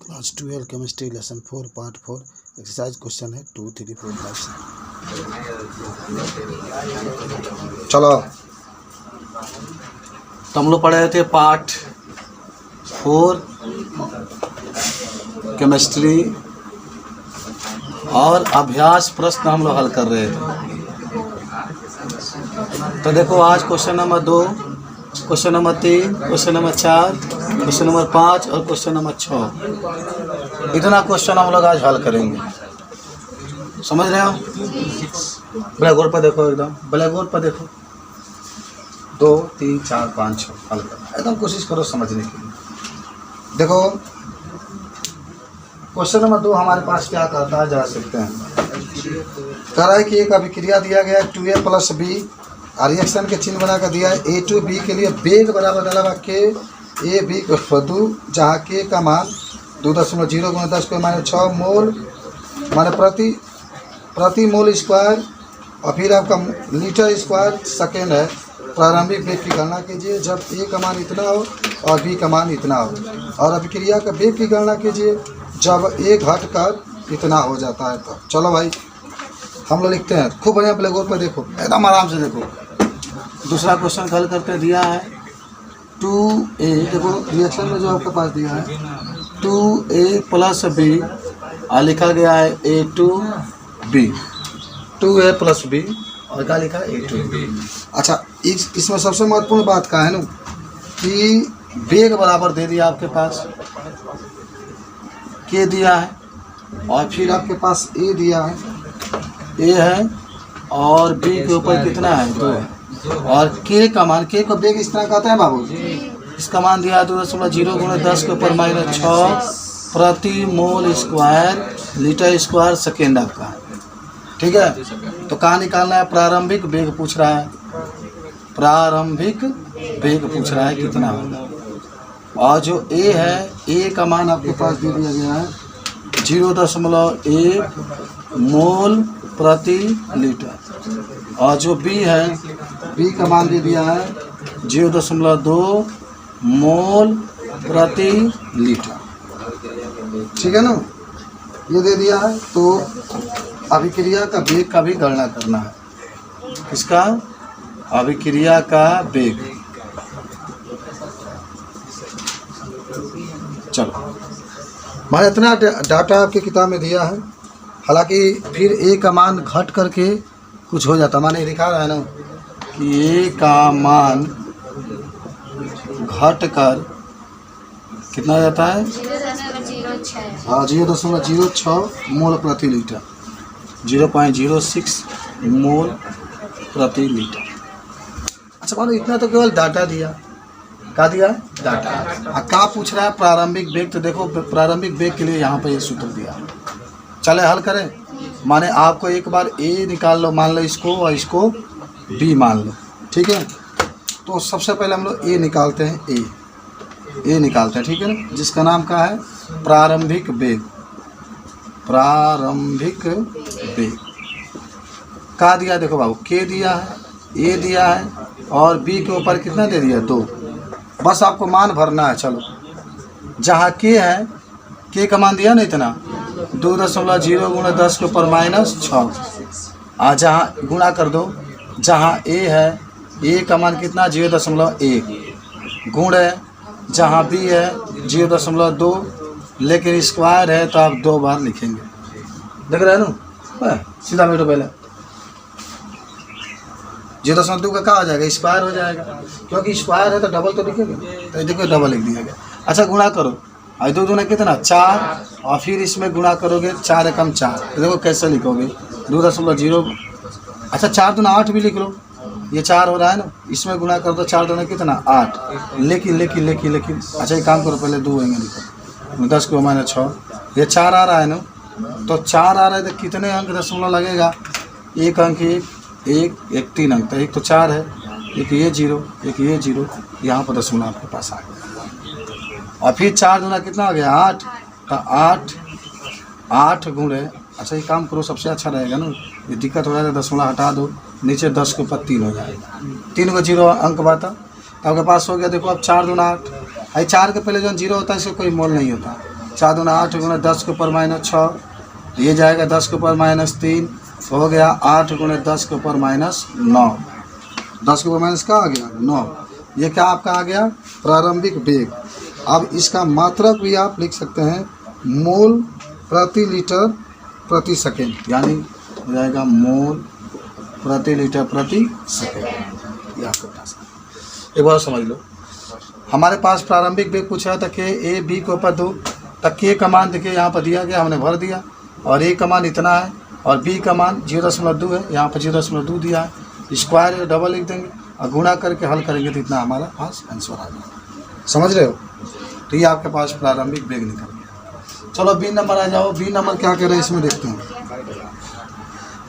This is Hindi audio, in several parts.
Class 12 chemistry lesson 4 part 4 exercise question है 2, 3, 4, 5, 6। चलो तो हम लोग पढ़ रहे थे पार्ट 4 केमिस्ट्री और अभ्यास प्रश्न हम लोग हल कर रहे थे। तो देखो आज question number 2, question number 3, question number 4, question number 5 और क्वेश्चन नंबर 6, इतना क्वेश्चन हम लोग आज हल करेंगे। समझ रहे हो? ब्लैक बोर्ड पर देखो, एकदम ब्लैक बोर्ड पर देखो। 2, 3, 4, 5, 6 हल करना, एकदम कोशिश करो समझने की। देखो क्वेश्चन नंबर 2 हमारे पास क्या कहता है, जा सकते हैं। कह रहा है कि एक अभिक्रिया दिया गया है 2A + B, रिएक्शन के चिन्ह बना कर दिया है A to B के लिए वेग बराबर डाला हुआ K A B को 2, जहाँ K का मान 2.0 × 10⁻⁶ मोल माने प्रति मोल स्क्वायर और फिर आपका लीटर स्क्वायर सेकेंड है। प्रारंभिक वेग की गणना कीजिए जब A का मान इतना हो और B का मान इतना हो, और अभिक्रिया का वेग की गणना कीजिए जब A घटकर इतना हो जाता है। तो चलो भाई हम लोग लिखते हैं, खूब बढ़िया ब्लैक बोर्ड पर देखो, एकदम आराम से देखो। दूसरा क्वेश्चन हल करते दिया है 2A, देखो रिएक्शन में जो आपके पास दिया है 2A + B और लिखा गया है A to B, 2A + B और क्या लिखा है A to B। अच्छा इसमें सबसे महत्वपूर्ण बात क्या है ना कि वेग बराबर दे दिया आपके पास, K दिया है और फिर आपके पास A दिया है, A है और B के ऊपर कितना है 2 है, और K का मान, K को वेग इस तरह कहते हैं बाबू, इसका मान दिया है 2.0 × 10⁻⁶ प्रति mole square litre square second आपका, ठीक है। तो कहाँ निकालना है? प्रारंभिक वेग पूछ रहा है, प्रारंभिक वेग पूछ रहा है कितना होगा, और जो A है A का मान आपके पास दे दिया गया है 0.1 मोल प्रति लीटर, और जो B है B का मान दे दिया है 0.2 मोल प्रति लीटर, ठीक है ना, ये दे दिया है। तो अभिक्रिया का वेग का भी गणना करना है, किसका? अभिक्रिया का वेग। चलो भाई इतना डाटा आपकी किताब में दिया है, हालांकि फिर A का मान घट करके कुछ हो जाता, माने दिखा रहा है ना कि A का मान घट कर कितना हो जाता है? 0.06 मोल प्रति लीटर, 0.06 मोल प्रति लीटर। अच्छा मानो इतना तो केवल डाटा दिया, क्या दिया? डाटा। क्या पूछ रहा है? प्रारंभिक वेग। तो देखो प्रारंभिक वेग के लिए यहाँ पर ये सूत्र दिया, चले हल करें। माने आपको एक बार A निकाल लो, मान लो इसको, और इसको B मान लो, ठीक है। तो सबसे पहले हम लोग A निकालते हैं, A निकालते हैं, ठीक है ना, जिसका नाम क्या है? प्रारंभिक वेग। प्रारंभिक वेग क्या दिया? देखो बाबू K दिया है, A दिया है और B के ऊपर कितना दे दिया? 2। बस आपको मान भरना है। चलो जहाँ K है, K का मान दिया ना इतना 2.0 × 10⁻⁶, और जहाँ गुणा कर दो, जहाँ A है A का मान कितना? 0.1 गुण है, जहाँ B है 0.2, लेकिन स्क्वायर है तो आप 2 बार लिखेंगे। देख रहे हैं ना, सीधा बैठो पहले 0.2 का क्या हो जाएगा? स्क्वायर हो जाएगा, क्योंकि स्क्वायर है तो डबल तो लिखेंगे, तो देखो डबल लिख दिया गया। अच्छा गुणा करो, और 2 दूना कितना? 4, और फिर इसमें गुणा करोगे 4 × 4, तो देखो कैसे लिखोगे 2.0। अच्छा 4 दूना 8 भी लिख लो, ये 4 हो रहा है ना, इसमें गुणा कर दो, 4 दूना कितना? 8। लेकिन अच्छा एक काम करो, पहले 2 होंगे लिखो, 10⁻⁶, ये 4 आ रहा है ना, तो 4 आ रहा है तो कितने अंक दशमलव लगेगा? 1 अंक, 1 3 अंक, तो एक तो 4 है, एक ये 0, एक ये 0, यहाँ पर दशमलव आपके पास आ गया। और फिर 4 दूना कितना हो गया? 8, तो 8 गुणे। अच्छा ये काम करो, सबसे अच्छा रहेगा ना, ये दिक्कत हो रहा है तो दशमलव हटा दो, नीचे 10 के ऊपर 3 हो जाएगा, 3 को 0 अंक बाता, तो आपके पास हो गया। देखो अब 4 दूना 8, 4 के पहले जो 0 होता है इसका कोई मोल नहीं होता, 4 दूना 8 गुणे 10 के ऊपर -6, ये जाएगा 10 के ऊपर -3, तो हो गया 8 गुणे 10 के ऊपर -9। 10 के ऊपर माइनस क्या आ गया 9। ये क्या आपका आ गया प्रारंभिक वेग। अब इसका मात्रक भी आप लिख सकते हैं मोल प्रति लीटर प्रति सेकेंड, यानी हो जाएगा मोल प्रति लीटर प्रति सेकेंड। ये आपको बता सकते। एक बार समझ लो, हमारे पास प्रारंभिक वेग पूछा था कि ए बी के ऊपर 2, तक के का मान देखिए यहाँ पर दिया गया, हमने भर दिया, और ए का मान इतना है और बी का मान 0.2 है, यहाँ पर 0.2 दिया है, स्क्वायर डबल लिख देंगे और गुणा करके हल करेंगे तो इतना हमारा पास आंसर आ जाएगा। समझ रहे हो? तो ये आपके पास प्रारंभिक वेग निकल गया। चलो बी नंबर आ जाओ। बी नंबर क्या कह रहे हैं इसमें देखते हैं।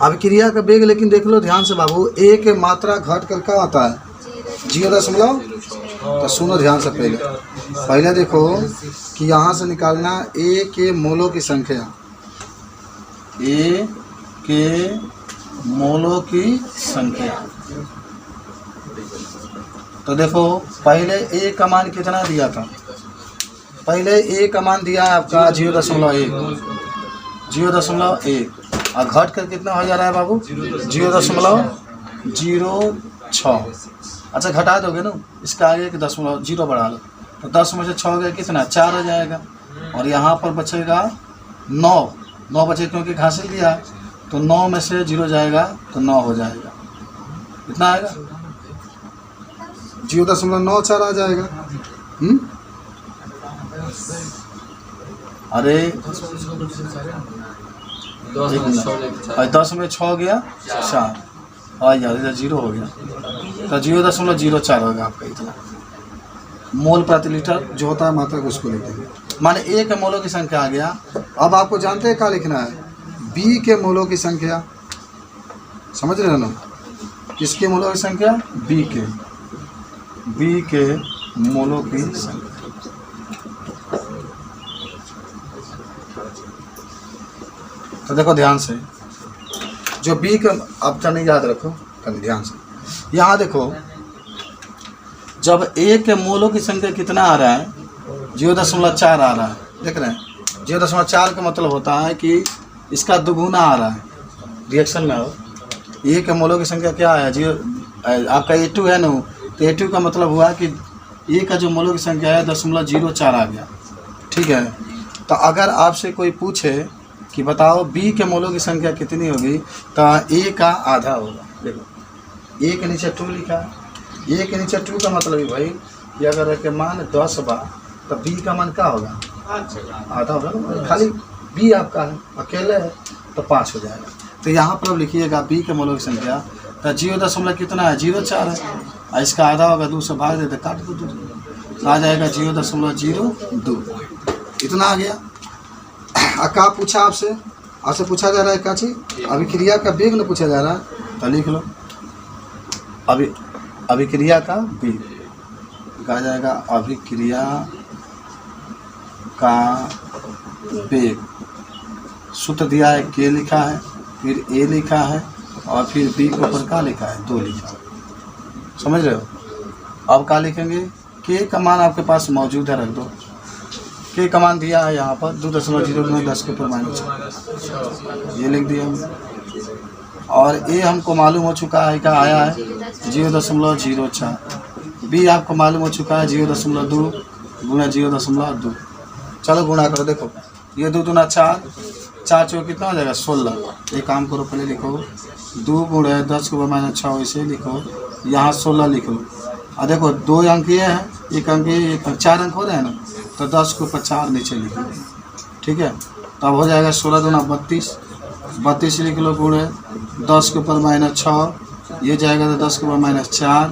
अब क्रिया का वेग लेकिन देख लो ध्यान से बाबू, ए के मात्रा घट कर क्या आता है 0. तो सुनो ध्यान से, पहले देखो कि यहाँ से निकालना ए के मोलों की संख्या, ए के मोलों की संख्या। तो देखो पहले ए का मान कितना दिया था, पहले ए का मान दिया है आपका 0.1 और घट कर कितना हो जा रहा है बाबू 0.06। अच्छा घटा दोगे ना, इसका आगे कि 0 बढ़ा लो, तो 10 में से 6 गया कितना 4 हो जाएगा, और यहाँ पर बचेगा 9 बचे क्योंकि हासिल दिया, तो 9 में से 0 जाएगा तो 9 हो जाएगा, कितना आएगा 0.94 आ जाएगा। अरे 10 में 6 गया 4 और यार इधर 0 हो गया, तो 0.04 होगा आपका इतना मोल प्रति लीटर जो होता है मात्रा को उसको लिख देंगे। माने ए के मोलों की संख्या आ गया। अब आपको जानते हैं क्या लिखना है, बी के मोलों की संख्या। समझ रहे हो ना, किसके मोलों की संख्या बी के मोलों की संख्या। तो देखो ध्यान से, जो बी का अब तो नहीं याद रखो कभी ध्यान से, यहाँ देखो जब ए के मोलों की संख्या कितना आ रहा है 0.4 आ रहा है, देख रहे हैं 0.4 का मतलब होता है कि इसका दुगुना आ रहा है। रिएक्शन में हो ए के मोलों की संख्या क्या है आपका A2 है ना, तो A2 का मतलब हुआ कि ए का जो मोलों की संख्या है 0.04 आ गया, ठीक है। तो अगर आपसे कोई पूछे कि बताओ बी के मोलों की संख्या कितनी होगी, तो ए का आधा होगा। देखो ए के नीचे 2 लिखा है, ए के नीचे 2 का मतलब है भाई ये अगर के मान 10 बा तो बी का मान क्या होगा आधा होगा, खाली बी आपका है अकेले है तो 5 हो जाएगा। तो यहाँ पर अब लिखिएगा बी के मोलों की संख्या, तो 0 कितना है 0.4 है, और इसका आधा होगा 2 से भाग देते काट दो 2 तो आ जाएगा 0.02, इतना आ गया। क्या पूछा आपसे पूछा जा रहा है क्या चीज़, अभिक्रिया का वेग न पूछा जा रहा है, तो लिख लो अभिक्रिया का वेग कहा जाएगा, अभिक्रिया का वेग। सूत्र दिया है के लिखा है, फिर ए लिखा है और फिर बी के ऊपर का लिखा है 2 लिखा है। समझ रहे हो? अब क्या लिखेंगे, के का मान आपके पास मौजूद है, रख दो। के का मान दिया है यहाँ पर 2.0 10 के ऊपर -6, ये लिख दिया हमने। और ए हमको मालूम हो चुका है क्या आया है 0.04, बी आपको मालूम हो चुका है 0.2 गुणा 0.2। चलो गुणा करो, देखो ये 2 दूना 4, 4 चौक कितना हो जाएगा 16। एक काम करो पहले लिखो 2 गुणा 10 के ऊपर -6 वैसे लिखो, यहाँ 16 लिख लो। और देखो 2 अंक ये है, 1 अंक ये, 1 अंक 4 अंक हो रहे हैं ना, तो 10 के ऊपर 4 नीचे लिख लो, ठीक है। तब हो जाएगा 16 दूना 32 लिख लो गुणे 10 के ऊपर -6, ये जाएगा तो 10 के ऊपर -4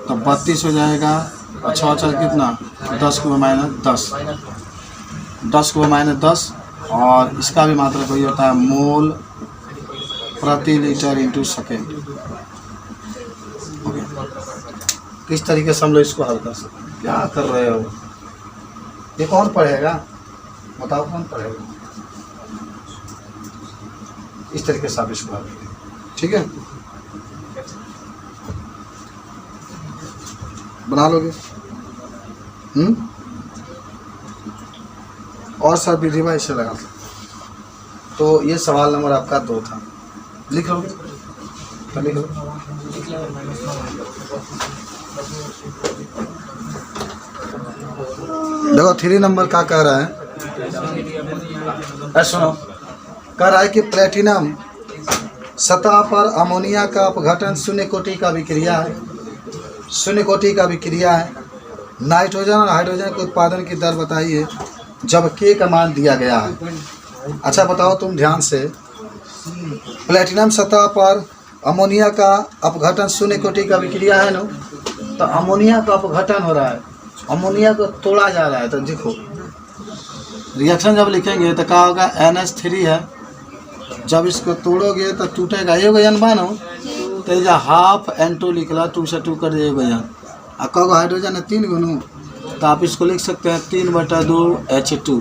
तो 32 हो जाएगा, और 6 4 कितना 10 के ऊपर -10, 10 के ऊपर -10। और इसका भी मात्रा वही होता है मोल प्रति लीटर इंटू सेकेंड। ओके, किस तरीके से हम लोग इसको हल कर सकते हैं? क्या कर रहे हो? ये कौन पढ़ेगा बताओ, कौन पढ़ेगा? इस तरीके से आप इसको हल करें, ठीक है, बना लोगे। और सब विधि में इसे लगा। तो ये सवाल नंबर आपका 2 था। लिख लो, तो लिख लो। देखो 3 नंबर का कह रहा है, सुनो, कह रहा है कि प्लेटिनम सतह पर अमोनिया का अपघटन शून्य कोटि का विक्रिया है, शून्य कोटि का विक्रिया है। नाइट्रोजन और हाइड्रोजन के उत्पादन की दर बताइए जब K का मान दिया गया है। अच्छा बताओ तुम ध्यान से, प्लेटिनम सतह पर अमोनिया का अपघटन शून्य कोटि का विक्रिया है ना, तो अमोनिया का अपघटन हो रहा है, अमोनिया को तोड़ा जा रहा है। तो देखो रिएक्शन जब लिखेंगे तो क्या होगा, NH3 है, जब इसको तोड़ोगे तो टूटेगा, एगो यन बानो, तो ये हाफ N2 लिखला, 2 से 2 कर दिए एगो यन। और कहो हाइड्रोजन है 3 गुनो, तो आप इसको लिख सकते हैं 3/2 H2,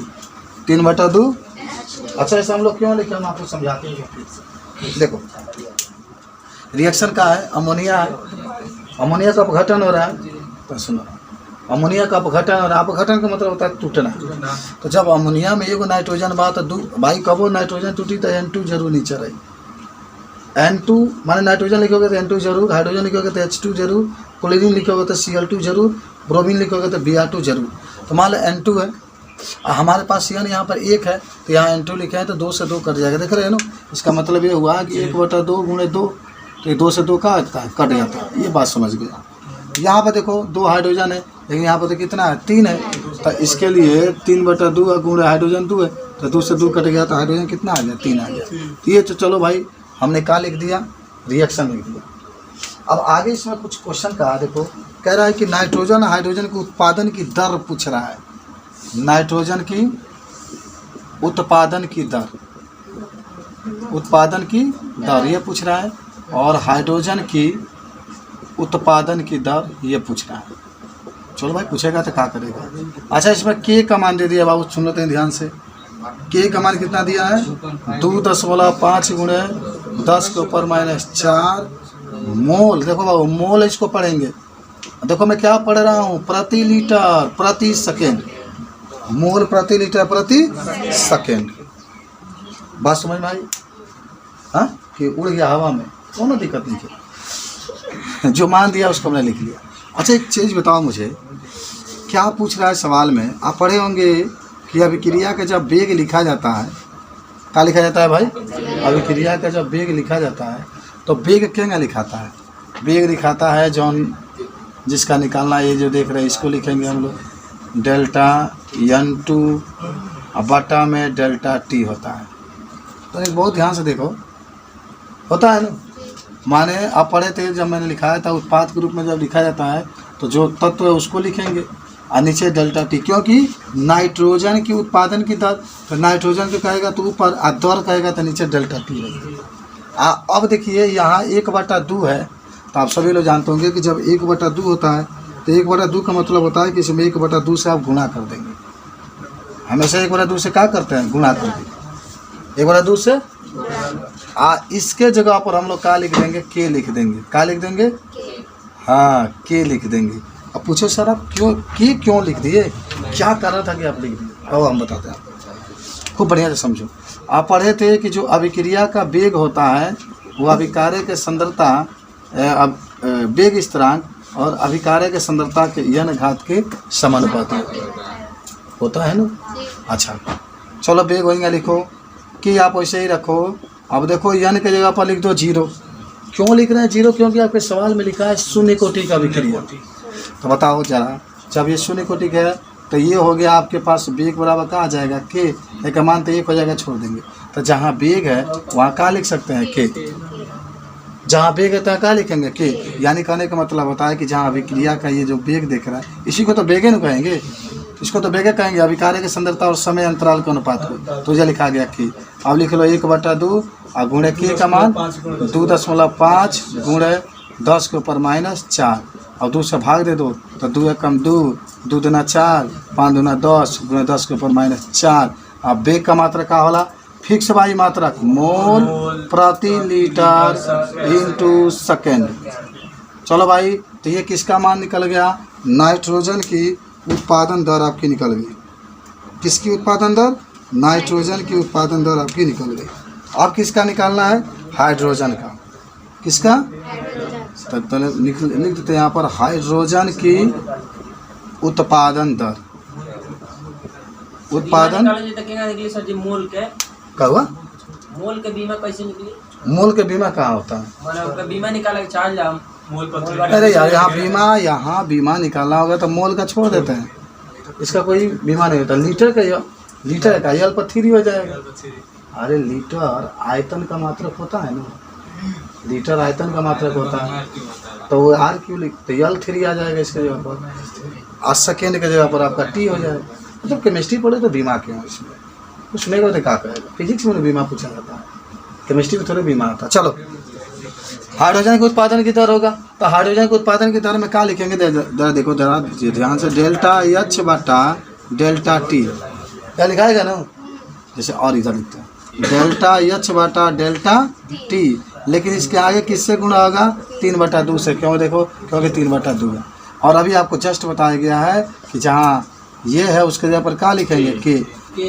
3/2। अच्छा ऐसा हम लोग क्यों लिखे, हम आपको समझाते हैं। देखो रिएक्शन का है, अमोनिया है, अमोनिया का अपघटन हो रहा है। तो सुनो, अमोनिया का अपघटन हो रहा है, अपघटन का मतलब होता है टूटना। तो जब अमोनिया में एगो नाइट्रोजन बा तो भाई कबो नाइट्रोजन टूटी तो N2 जरूर नीचे रही। N2 माने नाइट्रोजन लिखोगे तो N2 जरूर, हाइड्रोजन लिखोगे तो H2 जरूर, क्लोरीन लिखोगे तो Cl2 जरूर, ब्रोमीन लिखोगे तो Br2 जरूर। तो मान लो N2 है, हमारे पास यहाँ पर 1 है, तो यहाँ N2 लिखे हैं तो 2 से 2 कट जाएगा। देख रहे हैं ना, इसका मतलब ये हुआ कि 1/2 × 2, तो ये 2 से 2 का आता है, कट जाता है। ये बात समझ गए। यहाँ पर देखो 2 हाइड्रोजन है, लेकिन यहाँ पर तो कितना है, 3 है, तो इसके लिए 3/2 गुणे हाइड्रोजन 2 है, तो 2 से 2 कट गया, तो हाइड्रोजन कितना आ गया, 3 आ गया। तो ये तो चलो भाई हमने क्या लिख दिया, रिएक्शन लिख दिया। अब आगे इसमें कुछ क्वेश्चन कहा, देखो कह रहा है कि नाइट्रोजन हाइड्रोजन के उत्पादन की दर पूछ रहा है, नाइट्रोजन की उत्पादन की दर, उत्पादन की दर ये पूछ रहा है, और हाइड्रोजन की उत्पादन की दर ये पूछ रहा है। चलो भाई पूछेगा तो क्या करेगा। अच्छा इसमें K का मान दे दिया बाबू, सुन लेते हैं ध्यान से। K का मान कितना दिया है, 2.5 गुणे 10⁻⁴ मोल। देखो बाबू मोल इसको पढ़ेंगे, देखो मैं क्या पढ़ रहा हूँ, प्रति लीटर प्रति सेकेंड, मोल प्रति लीटर प्रति सेकेंड। बात समझ में आई? हाँ कि उड़ गया हवा में, कोनो दिक्कत नहीं है, जो मान दिया उसको हमने लिख लिया। अच्छा एक चीज़ बताओ मुझे, क्या पूछ रहा है सवाल में, आप पढ़े होंगे कि अभिक्रिया का जब वेग लिखा जाता है, क्या लिखा जाता है भाई, अभिक्रिया का जब वेग लिखा जाता है तो वेग क्या लिखाता है, वेग लिखाता है जौन जिसका निकालना, ये जो देख रहे हैं इसको लिखेंगे हम लोग डेल्टा N2 बटा में डेल्टा T होता है। तो एक बहुत ध्यान से देखो, होता है ना, माने आप पढ़े थे जब मैंने लिखाया था, उत्पाद के रूप में जब लिखा जाता है तो जो तत्व है उसको लिखेंगे और नीचे डेल्टा T, क्योंकि नाइट्रोजन की उत्पादन की दर, तो नाइट्रोजन को कहेगा तो ऊपर, दर कहेगा तो नीचे डेल्टा T रहेगा। अब देखिए यहाँ 1/2 है, तो आप सभी लोग जानते होंगे कि जब 1/2 होता है तो 1/2 का मतलब होता है कि इसमें 1/2 से आप गुणा कर देंगे। हमेशा 1/2 से क्या करते हैं, गुणा कर देंगे, 1/2 से। इसके जगह पर हम लोग क्या लिख देंगे, K लिख देंगे। क्या लिख देंगे, हाँ K लिख देंगे। अब पूछो सर आप क्यों लिख दिए, क्या कारण था कि आप लिख दिए, अब हम बताते हैं आपको, खूब बढ़िया से समझो। आप पढ़े थे कि जो अभिक्रिया का वेग होता है वो अभिकार्य के सांद्रता, वेग स्थिरांक और अभिकार्य के सांद्रता के n घात के समानुपाती होता है ना। अच्छा चलो वेग होएगा लिखो, कि आप वैसे ही रखो। अब देखो n के जगह पर लिख दो 0। क्यों लिख रहे हैं 0, क्योंकि आपके सवाल में लिखा है शून्य कोटि का अभिक्रिया। तो बताओ जरा, जब ये शून्य कोटि का है तो ये हो गया आपके पास वेग बराबर क्या आ जाएगा, K, एक मान तो 1 हो जाएगा, छोड़ देंगे। तो जहाँ वेग है वहाँ क्या लिख सकते हैं, K। जहाँ वेग है तो क्या लिखेंगे, K। यानी कहने का मतलब होता है कि जहाँ अभिक्रिया का ये जो वेग देख रहा है, इसी को तो वेगे न कहेंगे, इसको तो वेगे कहेंगे, अभिकार्य की सांद्रता और समय अंतराल के अनुपात को। तो ये लिखा गया K। अब लिख लो 1/2 और गुणे K का मान 2.5 गुणे 10⁻⁴ और 2 से भाग दे दो तो 2 एकम 2, 2 दूना 4, 5 दूना 10 गुणे 10⁻⁴। अब वेग का मात्रा का होला, फिक्स वायु मात्रक मोल प्रति लीटर इंटू सेकेंड। चलो भाई, तो ये किसका मान निकल गया, नाइट्रोजन की उत्पादन दर आपकी निकल गई। किसकी उत्पादन दर? नाइट्रोजन की उत्पादन दर आपकी निकल गई। अब किसका निकालना है? हाइड्रोजन का। किसका? तब पहले लिख देते हैं यहाँ पर हाइड्रोजन की उत्पादन दर। उत्पादन निकली सर जी मोल के। क्या हुआ? मोल के बीमा कैसे निकली? मोल के बीमा कहाँ होता है? मतलब बीमा निकाला के चार्ज ला मोल पर। अरे यार यहाँ बीमा निकालना होगा तो मोल का छोड़ देते हैं, इसका कोई बीमा नहीं होता। लीटर का यल पर 3 हो जाएगा। अरे लीटर आयतन का मात्रक होता है ना, लीटर आयतन का मात्रक होता है, तो वो आर क्यों लिखते? यल 3 आ जाएगा इसके जगह पर, और सेकेंड के जगह पर आपका टी हो जाएगा। मतलब केमिस्ट्री पढ़े तो बीमा क्यों इसमें? कुछ नहीं होता, क्या कहेगा? फिजिक्स में बीमा पूछा जाता है, केमिस्ट्री में थोड़ा बीमा आता है। चलो, हाइड्रोजन के उत्पादन की दर होगा, तो हाइड्रोजन के उत्पादन की दर में क्या लिखेंगे? जरा देखो, जरा ध्यान से, डेल्टा एच बटा डेल्टा टी, क्या लिखाएगा ना? जैसे और इधर लिखते हैं डेल्टा एच बटा डेल्टा टी, लेकिन इसके आगे किससे गुणा होगा? 3/2 से। क्यों? देखो, क्योंकि 3/2 है। और अभी आपको जस्ट बताया गया है कि जहाँ ये है उसके जगह पर क्या लिखेंगे?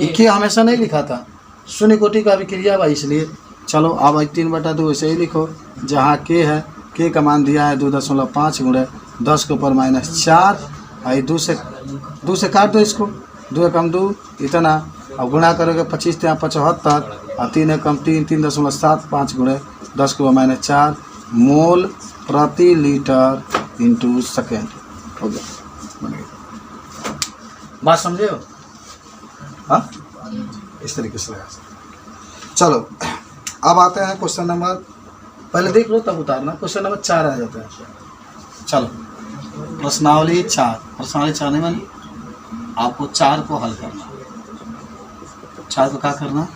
के हमेशा नहीं लिखा था, शून्य कोटि का अभिक्रिया बा, इसलिए। चलो अब 3/2 ऐसे ही लिखो। जहाँ के है, के का मान दिया है 2.5 गुणे 10 के ऊपर -4, और 2 से काट दो इसको, 2 कम 2 इतना, अब गुणा करोगे 25 × 75, और 3 कम 3 3.75 गुणे 10 के ऊपर -4 मोल प्रति लीटर इंटू सेकेंड हो गया, बन गया। बात समझे हो? हाँ, इस तरीके से लगा सकते। चलो अब आते हैं क्वेश्चन नंबर, पहले देख लो तब उतारना। क्वेश्चन नंबर 4 आ जाता है। चलो, प्रश्नावली 4 नहीं मानी, आपको 4 को हल करना। 4 को क्या करना?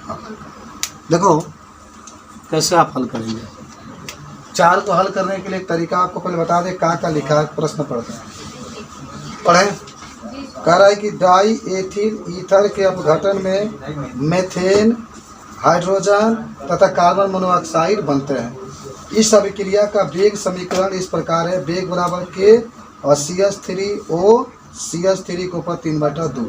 देखो कैसे आप हल करेंगे। 4 को हल करने के लिए एक तरीका आपको पहले बता दें, का लिखा है, प्रश्न पढ़ते हैं। पढ़ें। कह रहा है कि डाई एथिल ईथर के अपघटन में मेथेन, हाइड्रोजन तथा कार्बन मोनोऑक्साइड बनते हैं। इस अभिक्रिया का वेग समीकरण इस प्रकार है, वेग बराबर के और CH3O CH3 के ऊपर 3/2।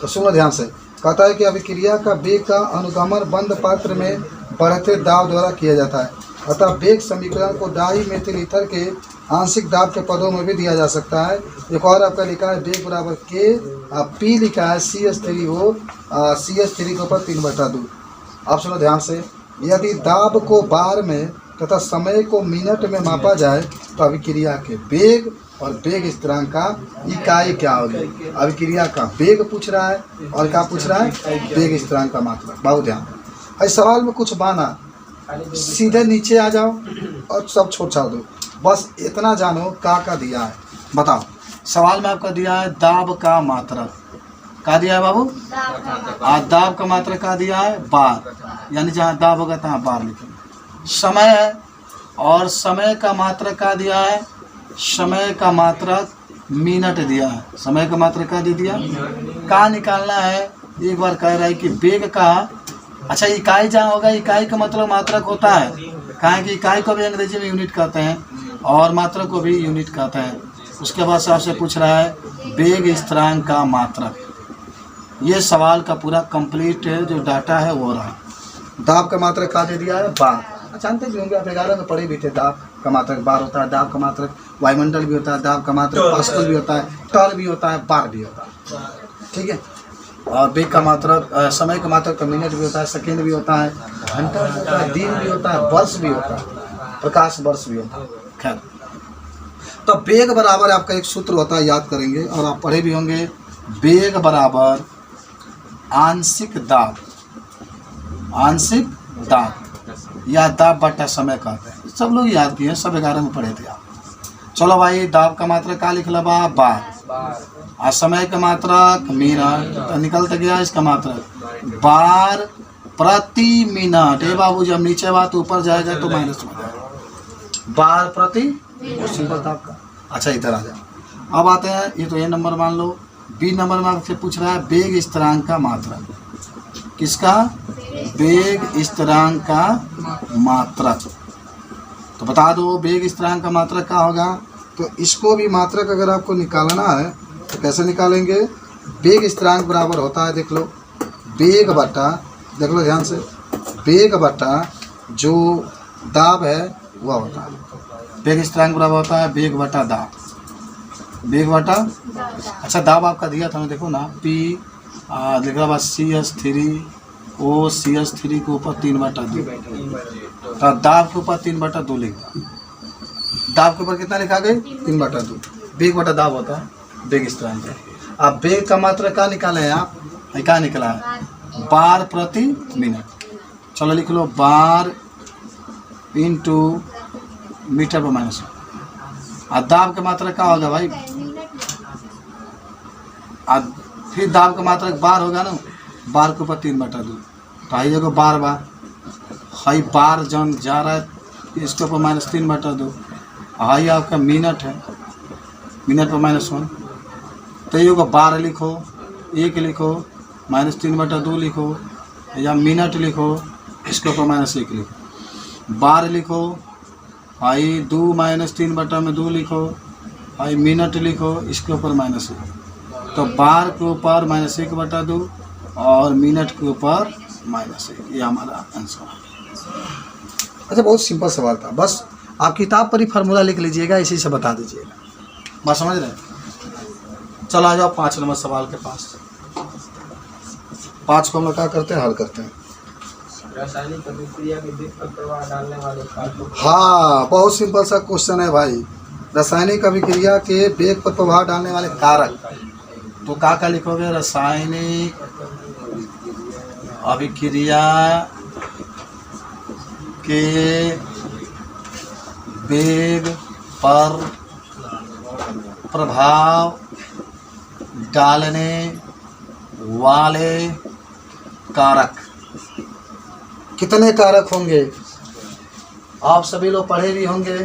तो सुनो ध्यान से, कहता है कि अभिक्रिया का वेग का अनुगमन बंद पात्र में बढ़ते दाब द्वारा किया जाता है। अतः वेग समीकरण को डाई मेथिल ईथर के आंशिक दाब के पदों में भी दिया जा सकता है। एक और आपका लिखा है वेग बराबर के, पी लिखा है CH3O CH3 के ऊपर 3/2। अब सुनो ध्यान से, यदि दाब को बार में तथा समय को मिनट में मापा जाए तो अभिक्रिया के वेग और वेग स्थिरांक का इकाई क्या होगी? अभिक्रिया का वेग पूछ रहा है और क्या पूछ रहा है? वेग स्थिरांक का मात्रा। बहुत ध्यान, इस सवाल में कुछ बाना, सीधे नीचे आ जाओ और सब छोड़ छाड़ दो, बस इतना जानो का दिया है। बताओ, सवाल में आपका दिया है दाब का मात्रक, का दिया है बाबू? दाब का मात्रक का दिया है? बार, यानी जहाँ दाब होगा तहाँ बार लिखेंगे। समय है, और समय का मात्रक का दिया है? समय का मात्रक मिनट दिया है। समय का मात्रक का दे दिया, का निकालना है। एक बार कह रहा है कि वेग का, अच्छा इकाई जहाँ होगा, इकाई का मतलब मात्रक होता है, कहें कि इकाई को भी अंग्रेजी में यूनिट कहते हैं और मात्रक को भी यूनिट कहते हैं। उसके बाद से आपसे पूछ रहा है वेग स्थिरांक का मात्रक। ये सवाल का पूरा कंप्लीट जो डाटा है वो रहा। दाब का मात्रक का दे दिया है? बार। जानते भी होंगे आप, 11 में पढ़े भी थे, दाब का मात्रक बार होता है, दाब का मात्रक वायुमंडल भी होता है, दाब का मात्रक पास्कल भी होता है, टॉल भी होता है, बार भी होता है, ठीक है। और वेग का मात्रक, समय का मात्रक तो मिनट भी होता है, सेकेंड भी होता है, घंटा भी होता है, दिन भी होता है, वर्ष भी होता है, प्रकाश वर्ष भी होता है। खैर, तो वेग बराबर आपका एक सूत्र होता है, याद करेंगे और आप पढ़े भी होंगे, वेग बराबर आंशिक दाब, आंशिक दाब या दाब बटा समय कहते हैं। सब लोग याद किए, सब 11 में पढ़े थे आप। चलो भाई, दाब का मात्रक का लिख लो बार, और समय का मात्रक मिनट, तो निकलता गया इसका मात्रक बार प्रति मिनट। ए बाबू, जब नीचे बात ऊपर जाएगा तो माइनस हो जाएगा, बार प्रति सिंपल दाब का। अच्छा इधर आ जाओ, अब आते हैं, ये तो ए नंबर मान लो। बी नंबर में आपसे पूछ रहा है वेग स्थिरांक का मात्रक। किसका? वेग स्थिरांक का मात्रक। तो बता दो वेग स्थिरांक का मात्रक क्या होगा। तो इसको भी मात्रक अगर आपको निकालना है तो कैसे निकालेंगे? वेग स्थिरांक बराबर होता है, देख लो, वेग बटा, देख लो ध्यान से, वेग बटा जो दाब है वह होता है। वेग स्थिरांक बराबर होता है वेग बटा दाब, वेग बटा, अच्छा दाब आपका दिया था ना, देखो ना, पी लिखा हुआ CH3O के ऊपर 3/2, तो दाब के ऊपर 3/2 लिख दो। दाब के ऊपर कितना लिखा गया? 3/2। वेग बटा दाब होता है वेग स्थिरांक है। अब वेग का मात्रा क्या निकाले हैं आप? क्या निकला है? बार प्रति मिनट। चलो लिख लो, बार इंटू मीटर पर माइनस। और दाब की मात्रा क्या होगा भाई? फिर दाब का मात्रा बार होगा ना, बार के ऊपर 3/2, तो आई जगह बार हाई बार जन जा रहा है इसके ऊपर -3/2। हाई आपका मिनट है, मिनट पर -1, तो ये होगा बार लिखो, 1 लिखो, -3/2 लिखो, या मिनट लिखो, इसके ऊपर -1 लिखो, बार लिखो, हाई 2 -3/2 लिखो, हाई मिनट लिखो, इसके ऊपर -1, तो बार के ऊपर -1/2 और मिनट के ऊपर -1, ये हमारा आंसर है। अच्छा, बहुत सिंपल सवाल था, बस आप किताब पर ही फार्मूला लिख लीजिएगा, इसी से बता दीजिएगा, बात समझ रहे हैं। चलो आ जाओ 5 नंबर सवाल के पास। 5 को हम लोग क्या करते हैं? हल करते हैं। रासायनिक अभिक्रिया के वेग पर प्रभाव डालने वाले कारकों। हाँ, बहुत सिंपल सा क्वेश्चन है भाई। रासायनिक अभिक्रिया के वेग पर प्रभाव डालने वाले कारक, तो क्या लिखोगे? रासायनिक अभिक्रिया के वेग पर प्रभाव डालने वाले कारक। कितने कारक होंगे? आप सभी लोग पढ़े भी होंगे।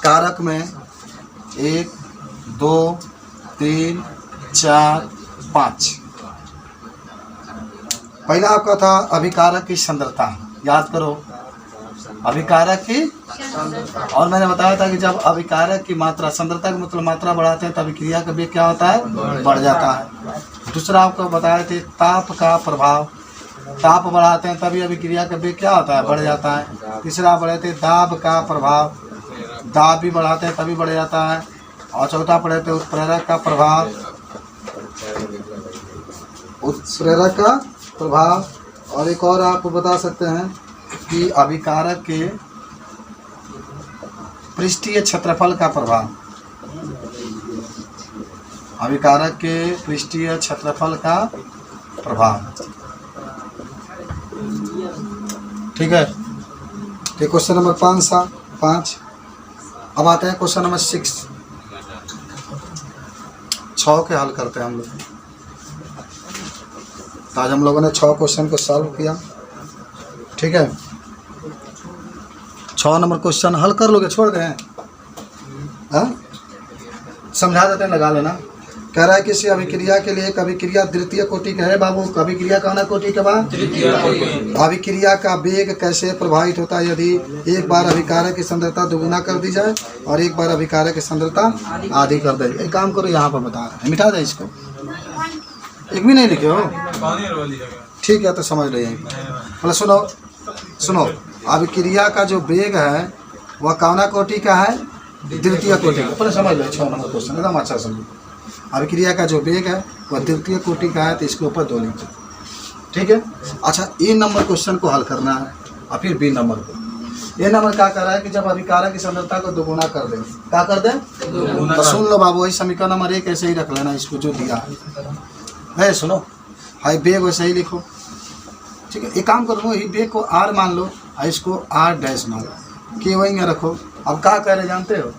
कारक में 1 2 3 4 5। पहला आपका था अभिकारक की सांद्रता, याद करो, अभिकारक की, और मैंने बताया था कि जब अभिकारक की मात्रा, सांद्रता की मतलब मात्रा बढ़ाते हैं तो अभिक्रिया का वेग क्या होता है? बढ़ जाता है। दूसरा आपको बताए थे ताप का प्रभाव, ताप बढ़ाते हैं तभी अभिक्रिया का वेग क्या होता है? बढ़ जाता है। तीसरा पढ़े थे दाब का प्रभाव, दाब भी बढ़ाते हैं तभी बढ़ जाता है। और चौथा पढ़े थे उत्प्रेरक का प्रभाव, उत्प्रेरक का प्रभाव। और एक और आप बता सकते हैं कि अभिकारक के पृष्ठीय क्षेत्रफल का प्रभाव, अभिकारक के पृष्ठीय क्षेत्रफल का प्रभाव। ठीक है, तो क्वेश्चन नंबर 5। अब आते हैं क्वेश्चन नंबर 6 के हल करते हैं हम लोग। तो आज हम लोगों ने 6 क्वेश्चन को सॉल्व किया। ठीक है, 6 नंबर क्वेश्चन हल कर लोगे? छोड़ दें? हाँ, समझा देते हैं, लगा लेना। कह रहा है किसी अभिक्रिया के लिए एक अभिक्रिया द्वितीय कोटि का है बाबू। अभिक्रिया का ना कोटि के बाद अभिक्रिया का वेग कैसे प्रभावित होता है यदि एक बार अभिकारक की सांद्रता दोगुना कर दी जाए और एक बार अभिकारक की सांद्रता आधी कर दी जाए। एक काम करो, यहाँ पर बता रहे हैं, मिटा दे इसको, एक भी नहीं लिखे हो। ठीक है, तो समझ लो यहीं मतलब सुनो, अभिक्रिया का जो वेग है वह कौना कोटि का है? द्वितीय कोटि का। पहले समझ लो 6 नंबर क्वेश्चन एकदम अच्छा समझो। अभिक्रिया का जो वेग है वह द्वितीय कोटि का है, तो इसके ऊपर 2 लिख दो। ठीक है, अच्छा, ए नंबर क्वेश्चन को हल करना है और फिर बी नंबर को। ए नंबर क्या कर रहा है कि जब अभिकारक की सांद्रता को दोगुना कर दें, क्या कर दें? तो सुन लो बाबू, वही समीकरण नंबर 1 ऐसे ही रख लेना, इसको जो दिया है। सुनो, हाई वेग वैसे ही लिखो। ठीक है, एक काम करो, ये वेग को आर मान लो और इसको आर डैश मान लो, के वहीं रखो। अब क्या कह रहे जानते हो?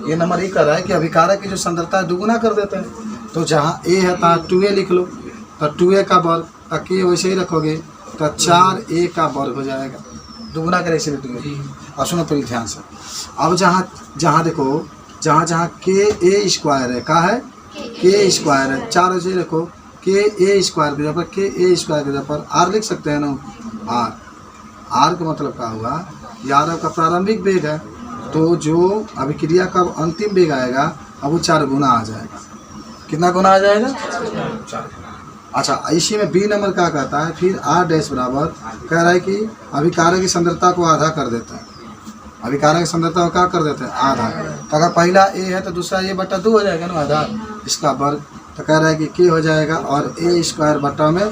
ये नंबर ये कर रहा है कि अभिकारक की जो सांद्रता है दोगुना कर देते हैं। तो जहाँ ए है तहाँ 2a लिख लो, तो 2a का वर्ग, तो के वैसे ही रखोगे तो 4a का वर्ग हो जाएगा। दोगुना करे इसलिए 2a। अब सुनो पूरी ध्यान से। अब जहाँ देखो, जहाँ के ए स्क्वायर है, कहाँ है? के स्क्वायर है, 4 वैसे रखो, के ए स्क्वायर की जगह पर के ए स्क्वायर की जगह पर आर लिख सकते हैं ना। आर का मतलब क्या हुआ? यार आपका प्रारंभिक वेग है, तो जो अभिक्रिया का अंतिम वेग आएगा अब वो 4 गुना आ जाएगा। कितना गुना आ जाएगा? अच्छा, इसी में बी नंबर क्या कहता है, फिर आर डैश बराबर कह रहा है कि अभिकारक की सांद्रता को आधा कर देते हैं। अभिकारक की सांद्रता को क्या कर देते हैं? आधा। तो अगर पहला ए है तो दूसरा ए बटा 2 हो जाएगा ना, आधा इसका वर्ग। तो कह रहा है कि के हो जाएगा और ए स्क्वायर बटा में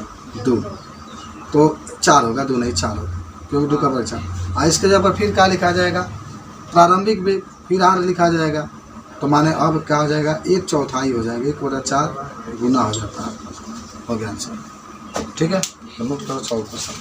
2, तो 4 होगा, 2 नहीं 4 होगा, क्योंकि 2 का वर्ग 4। इसके जगह पर फिर क्या लिखा जाएगा? प्रारंभिक वेग, फिर आर लिखा जाएगा। तो माने अब क्या हो जाएगा? 1/4 हो जाएगा, 1/4 गुना हो जाता है। हो गया आंसर। ठीक है, तो नोट करो 100%।